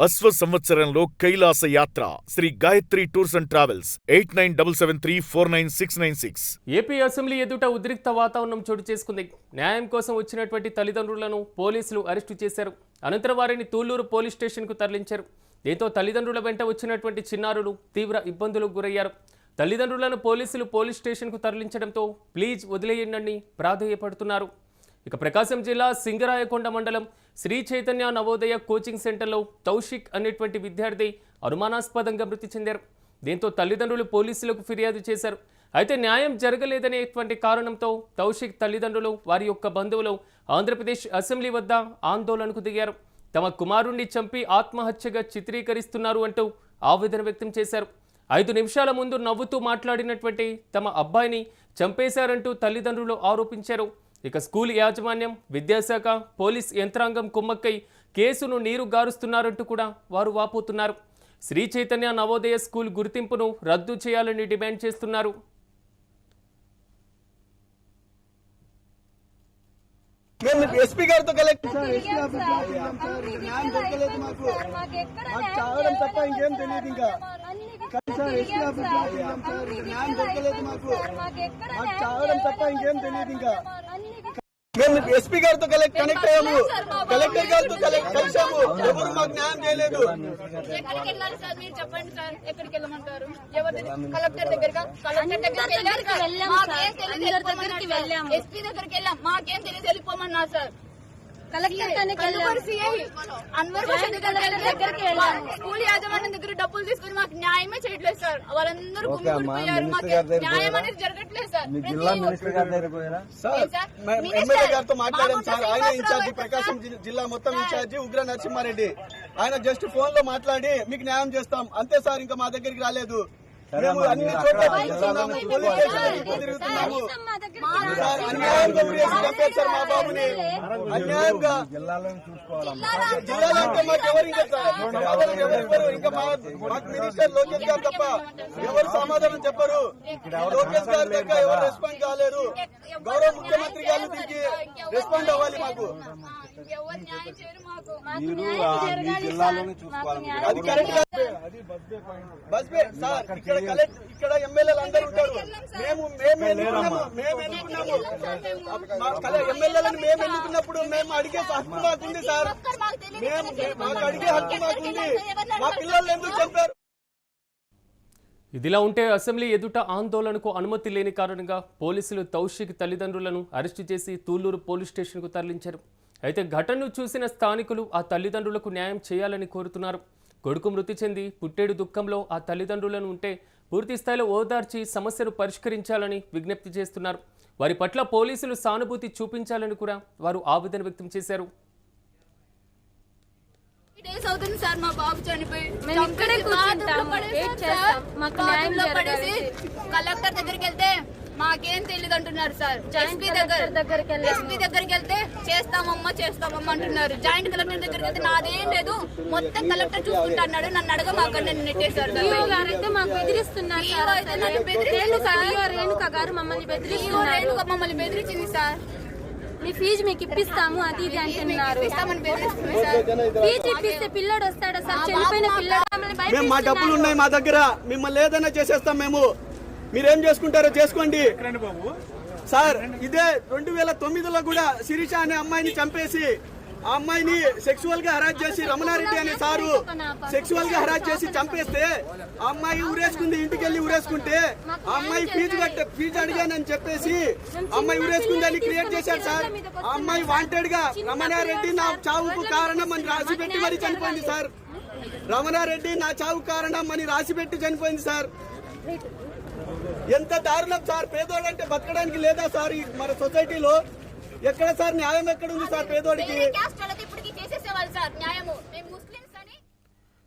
అశ్వ సంవత్సరంలో కైలాస యాత్ర Shri Gayatri tours and travels 8977349696. AP assembly ఎదుట ఉద్రిక్త వాతావరణం చోటు చేసుకుంది. న్యాయం కోసం వచ్చినటువంటి తల్లిదండ్రులను పోలీసులు అరెస్టు చేశారు. అనంతరం వారిని తూళ్లూరు పోలీస్ స్టేషన్కు తరలించారు. దీంతో తల్లిదండ్రుల వెంట వచ్చినటువంటి చిన్నారులు తీవ్ర ఇబ్బందులకు గురయ్యారు. తల్లిదండ్రులను పోలీసులు పోలీస్ స్టేషన్కు తరలించడంతో ప్లీజ్ వదిలేయండి ప్రాధేయపడుతున్నారు. ఇక ప్రకాశం జిల్లా సింగరాయకొండ మండలం శ్రీ చైతన్య నవోదయ కోచింగ్ సెంటర్లో తౌషిక్ అనేటువంటి విద్యార్థి అనుమానాస్పదంగా మృతి చెందారు. దీంతో తల్లిదండ్రులు పోలీసులకు ఫిర్యాదు చేశారు. అయితే న్యాయం జరగలేదనేటువంటి కారణంతో తౌషిక్ తల్లిదండ్రులు వారి యొక్క బంధువులు ఆంధ్రప్రదేశ్ అసెంబ్లీ వద్ద ఆందోళనకు దిగారు. తమ కుమారుణ్ణి చంపి ఆత్మహత్యగా చిత్రీకరిస్తున్నారు అంటూ ఆవేదన వ్యక్తం చేశారు. 5 నిమిషాల ముందు నవ్వుతూ మాట్లాడినటువంటి తమ అబ్బాయిని చంపేశారంటూ తల్లిదండ్రులు ఆరోపించారు. ఇక స్కూల్ యాజమాన్యం, విద్యాశాఖ, పోలీస్ యంత్రాంగం కుమ్మక్కై కేసును నీరు గారుస్తున్నారంటూ కూడా వారు వాపోతున్నారు. శ్రీ చైతన్య నవోదయ స్కూల్ గుర్తింపును రద్దు చేయాలని డిమాండ్ చేస్తున్నారు. ఎస్పీ గారితో కలెక్ట్ చావడం తప్ప ఇంకేం తెలియదు. ఇంకా ఎస్పీ ఆఫీస్ న్యాయం దొరకలేదు మాకు చావడం తప్ప ఇంకేం తెలియదు. ఇంకా మేము ఎస్పీ గారితో కనెక్ట్ అయ్యాము, కలెక్టర్ గారితో కలిసాము, ఎవరు మాకు న్యాయం చేయలేదు. ఎక్కడికి వెళ్ళాలి సార్ మీరు చెప్పండి సార్, ఎక్కడికి వెళ్ళమంటారు? కలెక్టర్ దగ్గరగా ఎస్పీ దగ్గరికి వెళ్ళాం, మాకేం తెలియదు వెళ్ళిపోమన్నారు సార్. స్కూల్ యాజమాన్యం దగ్గర డబ్బులు తీసుకుని మాకు న్యాయమే చేయట్లేదు సార్. వాళ్ళందరూ న్యాయం అనేది జరగట్లేదు సార్. ఎమ్మెల్యే గారితో మాట్లాడాం సార్. ఆయన ఇన్ఛార్జి ప్రకాశం జిల్లా మొత్తం ఇన్ఛార్జి ఉగ్ర నరసింహారెడ్డి. ఆయన జస్ట్ ఫోన్ లో మాట్లాడి మీకు న్యాయం చేస్తాం అంతే సార్, ఇంకా మా దగ్గరికి రాలేదు. మేము అన్ని చోట్ల తిరుగుతున్నాము, తిరుగుతున్నాము. అన్యాయంగా ఉరేసి చంపారు సార్ మా బాబుని. అన్యాయంగా జిల్లాలో అంటే మాకు ఎవరు ఇంకా ఇంకా మాకు మినిస్టర్ లోకేష్ గారు తప్ప ఎవరు సమాధానం చెప్పరు. లోకేష్ గారు దగ్గర ఎవరు రెస్పాండ్ కాలేరు. గౌరవ ముఖ్యమంత్రి గారు దీనికి రెస్పాండ్ అవ్వాలి. మాకు అది కరెక్ట్ బస్ బే సార్. ఇక్కడ ఎమ్మెల్యేలు అందరూ ఉంటారు. మేము ఎన్నుకున్నాము. ఎమ్మెల్యేలను మేము ఎన్నుకున్నప్పుడు మేము అడిగే హక్కు మాకుంది సార్. మాకు అడిగే హక్కు మాకుంది. మా పిల్లలు ఎందుకు చంపారు? ఇదిలా ఉంటే అసెంబ్లీ ఎదుట ఆందోళనకు అనుమతి లేని కారణంగా పోలీసులు తౌషిక్ తల్లిదండ్రులను అరెస్టు చేసి తూళ్లూరు పోలీస్ స్టేషన్కు తరలించారు. అయితే ఘటనను చూసిన స్థానికులు ఆ తల్లిదండ్రులకు న్యాయం చేయాలని కోరుతున్నారు. కొడుకు మృతి చెంది పుట్టేడు దుఃఖంలో ఆ తల్లిదండ్రులను ఉంటే పూర్తి స్థాయిలో ఓదార్చి సమస్యను పరిష్కరించాలని విజ్ఞప్తి చేస్తున్నారు. వారి పట్ల పోలీసులు సానుభూతి చూపించాలని కూడా వారు ఆవేదన వ్యక్తం చేశారు. కలెక్టర్ దగ్గరికి వెళ్తే మాకేం తెలియదు అంటున్నారు సార్. ఎస్పీ దగ్గరికి వెళ్తే చేస్తామమ్మా అంటున్నారు. జాయింట్ కలెక్టర్ దగ్గరికి వెళ్తే నాదేం లేదు మొత్తం కలెక్టర్ చూసుకుంటా అన్నాడు. నన్ను అడగ మాకు నేను నెట్టేశారు. మమ్మల్ని బెదిరించింది సార్. మీ ఫీజు మీకు ఇప్పిస్తాము అది ఇది అంటున్నారు. ఫీజు ఇప్పిస్తే పిల్లడు వస్తాడా సార్? చనిపోయిన పిల్లడు. మా డబ్బులు ఉన్నాయి మా దగ్గర, మిమ్మల్ని ఏదైనా చేసేస్తాం మేము. మీరేం చేసుకుంటారో చేసుకోండి సార్. ఇదే 2009లో కూడా శిరీష అనే అమ్మాయిని చంపేసి ఆ అమ్మాయిని సెక్సువల్ గా హరాస్ చేసి రమణారెడ్డి అనే సారు సెక్సువల్ గా హరాస్ చేసి చంపేస్తే ఆ అమ్మాయి ఊరేసుకుంది. ఇంటికి వెళ్ళి ఊరేసుకుంటే ఆ అమ్మాయి ఫీజు అడిగానని చెప్పేసి అమ్మాయి ఊరేసుకుందని క్రియేట్ చేశారు సార్. ఆ అమ్మాయి వాంటెడ్ గా రమణారెడ్డి నా చావుకు కారణం అని రాసిపెట్టి మరి చనిపోయింది సార్. రమణారెడ్డి నా చావుకు కారణం అని రాసిపెట్టి చనిపోయింది సార్. ఎంత దారుణం సార్. పేదోడంటే బతకడానికి లేదా సార్ మన సొసైటీలో? ఎక్కడ సార్ న్యాయం ఎక్కడ ఉంది సార్ పేదోడికి?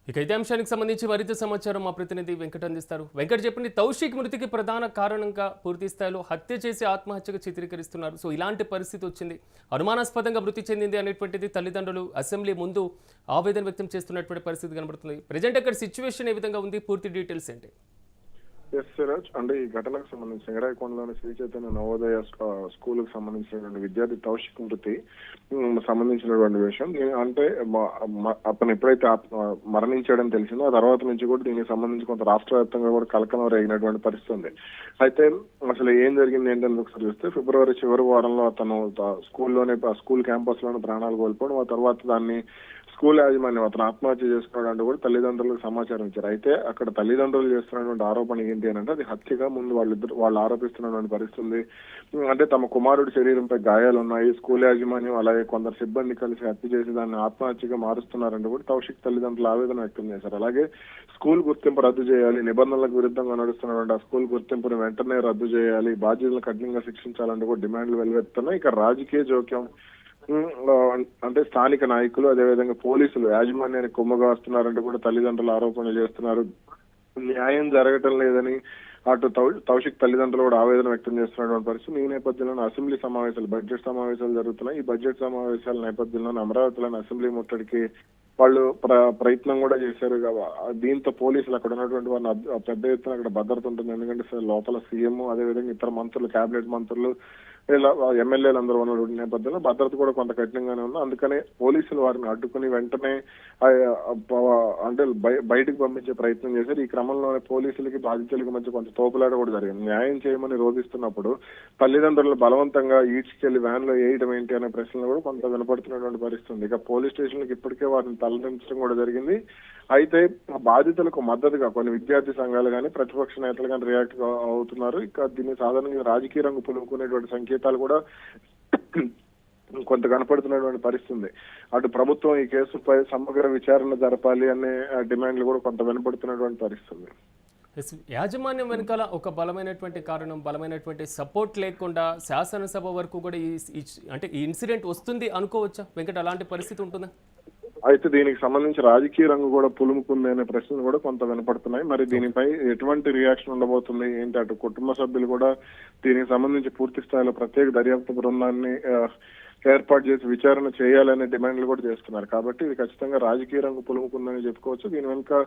ఇక ఇదే అంశానికి సంబంధించి మరింత సమాచారం మా ప్రతినిధి వెంకట్ అందిస్తారు. వెంకట్ చెప్పండి, తౌషిక్ మృతికి ప్రధాన కారణంగా పూర్తి స్థాయిలో హత్య చేసి ఆత్మహత్యగా చిత్రీకరిస్తున్నారు. సో ఇలాంటి పరిస్థితి వచ్చింది, అనుమానాస్పదంగా మృతి చెందింది అనేటువంటిది తల్లిదండ్రులు అసెంబ్లీ ముందు ఆవేదన వ్యక్తం చేస్తున్నటువంటి పరిస్థితి కనబడుతుంది. ప్రజెంట్ అక్కడ సిచ్యువేషన్ ఏ విధంగా ఉంది? పూర్తి డీటెయిల్స్ ఏంటి? ఎస్ సిరాజ్, అంటే ఈ ఘటనకు సంబంధించి సింగరాయకొండలోని శ్రీ చైతన్య నవోదయ స్కూల్ కు సంబంధించినటువంటి విద్యార్థి తౌషిక్ మృతి సంబంధించినటువంటి విషయం. అంటే అతను ఎప్పుడైతే మరణించాడని తెలిసిందో ఆ తర్వాత నుంచి కూడా దీనికి సంబంధించి కొంత రాష్ట్ర వ్యాప్తంగా కూడా కలకలం రేగినటువంటి పరిస్థితి ఉంది. అయితే అసలు ఏం జరిగింది ఏంటని ఒకసారి చూస్తే ఫిబ్రవరి చివరి వారంలో అతను స్కూల్ క్యాంపస్ లోనే ప్రాణాలు కోల్పోవడం, ఆ తర్వాత దాన్ని స్కూల్ యాజమాన్యం అతను ఆత్మహత్య చేసుకోవడానికి కూడా తల్లిదండ్రులకు సమాచారం ఇచ్చారు. అయితే అక్కడ తల్లిదండ్రులు చేస్తున్నటువంటి ఆరోపణ ఏంటి అని అంటే అది హత్యగా ముందు వాళ్ళు ఆరోపిస్తున్నటువంటి పరిస్థితి. అంటే తమ కుమారుడి శరీరంపై గాయాలు ఉన్నాయి, స్కూల్ యాజమాన్యం అలాగే కొందరు సిబ్బంది కలిసి హత్య చేసి దాన్ని ఆత్మహత్యగా మారుస్తున్నారంటూ కూడా తౌషిక్ తల్లిదండ్రులు ఆవేదన వ్యక్తం చేశారు. అలాగే స్కూల్ గుర్తింపు రద్దు చేయాలి, నిబంధనలకు విరుద్ధంగా నడుస్తున్నటువంటి ఆ స్కూల్ గుర్తింపును వెంటనే రద్దు చేయాలి, బాధ్యతలను కఠినంగా శిక్షించాలంటూ కూడా డిమాండ్లు వెలువెత్తున్నాయి. ఇక రాజకీయ జోక్యం అంటే స్థానిక నాయకులు అదేవిధంగా పోలీసులు యాజమాన్యానికి కొమ్మగా వస్తున్నారంటూ కూడా తల్లిదండ్రులు ఆరోపణలు చేస్తున్నారు. న్యాయం జరగటం లేదని అటు తౌషిక్ తల్లిదండ్రులు కూడా ఆవేదన వ్యక్తం చేస్తున్నటువంటి పరిస్థితి. ఈ నేపథ్యంలో అసెంబ్లీ సమావేశాలు, బడ్జెట్ సమావేశాలు జరుగుతున్నాయి. ఈ బడ్జెట్ సమావేశాల నేపథ్యంలో అమరావతిలోని అసెంబ్లీ ముట్టడికి వాళ్ళు ప్రయత్నం కూడా చేశారు. దీంతో పోలీసులు అక్కడ ఉన్నటువంటి వారిని పెద్ద ఎత్తున అక్కడ భద్రత ఉంటుంది. ఎందుకంటే లోపల సీఎం అదేవిధంగా ఇతర మంత్రులు, కేబినెట్ మంత్రులు, ఇలా ఎమ్మెల్యేలు అందరూ ఉన్నటువంటి నేపథ్యంలో భద్రత కూడా కొంత కఠినంగానే ఉంది. అందుకనే పోలీసులు వారిని అడ్డుకుని వెంటనే అంటే బయటకు పంపించే ప్రయత్నం చేశారు. ఈ క్రమంలోనే పోలీసులకి బాధితులకి మధ్య కొంత తోపులాట కూడా జరిగింది. న్యాయం చేయమని రోధిస్తున్నప్పుడు తల్లిదండ్రులు బలవంతంగా ఈడ్చుకెళ్లి వ్యాన్ లో వేయడం ఏంటి అనే ప్రశ్నలు కూడా కొంత వినపడుతున్నటువంటి పరిస్థితి. ఇక పోలీస్ స్టేషన్లకు ఇప్పటికే వారిని తరలించడం కూడా జరిగింది. అయితే బాధితులకు మద్దతుగా కొన్ని విద్యార్థి సంఘాలు కానీ ప్రతిపక్ష నేతలు కానీ రియాక్ట్ అవుతున్నారు. ఇక దీన్ని సాధారణంగా రాజకీయ రంగు పులుముకునేటువంటి సంకేతాలు కూడా కొంత కనపడుతున్నటువంటి పరిస్థితి. అటు ప్రభుత్వం ఈ కేసుపై సమగ్ర విచారణ జరపాలి అనే డిమాండ్లు కూడా కొంత వినపడుతున్నటువంటి పరిస్థితి. యాజమాన్యం వెనకాల ఒక బలమైనటువంటి కారణం, బలమైనటువంటి సపోర్ట్ లేకుండా శాసనసభ వరకు కూడా ఈ ఇన్సిడెంట్ వస్తుంది అనుకోవచ్చా వెంకట? అలాంటి పరిస్థితి ఉంటుందా? అయితే దీనికి సంబంధించి రాజకీయ రంగు కూడా పులుముకుంది అనే ప్రశ్నలు కూడా కొంత వినపడుతున్నాయి. మరి దీనిపై ఎటువంటి రియాక్షన్ ఉండబోతుంది ఏంటి? అటు కుటుంబ సభ్యులు కూడా దీనికి సంబంధించి పూర్తి స్థాయిలో ప్రత్యేక దర్యాప్తు బృందాన్ని ఏర్పాటు చేసి విచారణ చేయాలనే డిమాండ్లు కూడా చేస్తున్నారు. కాబట్టి ఇది ఖచ్చితంగా రాజకీయ రంగు పులుముకుందని చెప్పుకోవచ్చు. దీని వెనుక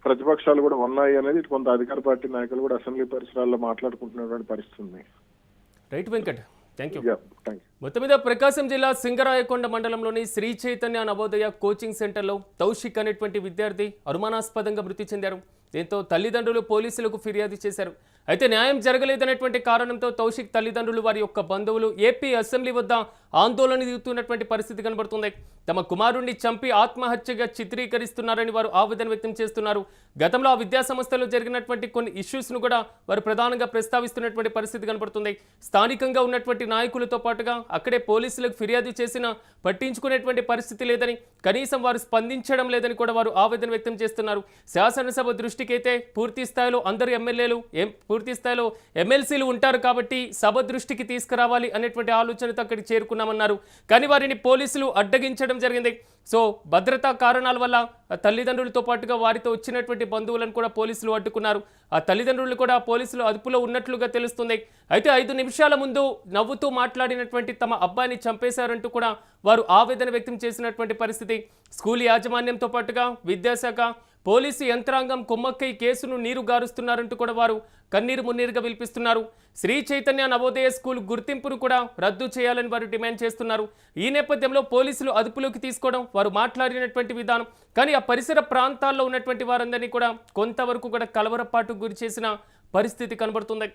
ప్రతిపక్షాలు కూడా ఉన్నాయి అనేది ఇటు కొంత అధికార పార్టీ నాయకులు కూడా అసెంబ్లీ పరిసరాల్లో మాట్లాడుకుంటున్నటువంటి పరిస్థితి. Right Venkat, thank you. Thank you. మొత్తం మీద ప్రకాశం జిల్లా సింగరాయకొండ మండలంలోని శ్రీ చైతన్య నవోదయ కోచింగ్ సెంటర్లో తౌషిక్ అనేటువంటి విద్యార్థి అనుమానాస్పదంగా మృతి చెందారు. దీంతో తల్లిదండ్రులు పోలీసులకు ఫిర్యాదు చేశారు. అయితే న్యాయం జరగలేదనేటువంటి కారణంతో తౌషిక్ తల్లిదండ్రులు, వారి యొక్క బంధువులు ఏపీ అసెంబ్లీ వద్ద ఆందోళన దిగుతున్నటువంటి పరిస్థితి కనబడుతుంది. తమ కుమారుణ్ణి చంపి ఆత్మహత్యగా చిత్రీకరిస్తున్నారని వారు ఆవేదన వ్యక్తం చేస్తున్నారు. గతంలో ఆ విద్యా సంస్థలో జరిగినటువంటి కొన్ని ఇష్యూస్ను కూడా వారు ప్రధానంగా ప్రస్తావిస్తున్నటువంటి పరిస్థితి కనబడుతుంది. స్థానికంగా ఉన్నటువంటి నాయకులతో పాటుగా అక్కడే పోలీసులకు ఫిర్యాదు చేసినా పట్టించుకునేటువంటి పరిస్థితి లేదని, కనీసం వారు స్పందించడం లేదని కూడా వారు ఆవేదన వ్యక్తం చేస్తున్నారు. శాసనసభ దృష్టికైతే పూర్తి స్థాయిలో అందరు ఎమ్మెల్యేలు, పూర్తి స్థాయిలో ఎమ్మెల్సీలు ఉంటారు కాబట్టి సభ దృష్టికి తీసుకురావాలి అనేటువంటి ఆలోచనతో అక్కడికి చేరుకున్నామన్నారు. కానీ వారిని పోలీసులు అడ్డగించడం జరిగింది. సో భద్రతా కారణాల వల్ల తల్లిదండ్రులతో పాటుగా వారితో వచ్చినటువంటి బంధువులను కూడా పోలీసులు అడ్డుకున్నారు. ఆ తల్లిదండ్రులు కూడా పోలీసులు అదుపులో ఉన్నట్లుగా తెలుస్తుంది. అయితే 5 నిమిషాల ముందు నవ్వుతూ మాట్లాడినటువంటి తమ అబ్బాయిని చంపేశారంటూ కూడా వారు ఆవేదన వ్యక్తం చేసినటువంటి పరిస్థితి. స్కూల్ యాజమాన్యంతో పాటుగా విద్యాశాఖ, పోలీసు యంత్రాంగం కుమ్మక్కై కేసును నీరు గారుస్తున్నారంటూ కూడా వారు కన్నీరు మున్నీరుగా విలిపిస్తున్నారు. శ్రీ చైతన్య నవోదయ స్కూల్ గుర్తింపును కూడా రద్దు చేయాలని వారు డిమాండ్ చేస్తున్నారు. ఈ నేపథ్యంలో పోలీసులు అదుపులోకి తీసుకోవడం, వారు మాట్లాడినటువంటి విధానం కానీ ఆ పరిసర ప్రాంతాల్లో ఉన్నటువంటి వారందరినీ కూడా కొంతవరకు కూడా కలవరపాటుకు గురి చేసిన పరిస్థితి కనబడుతుంది.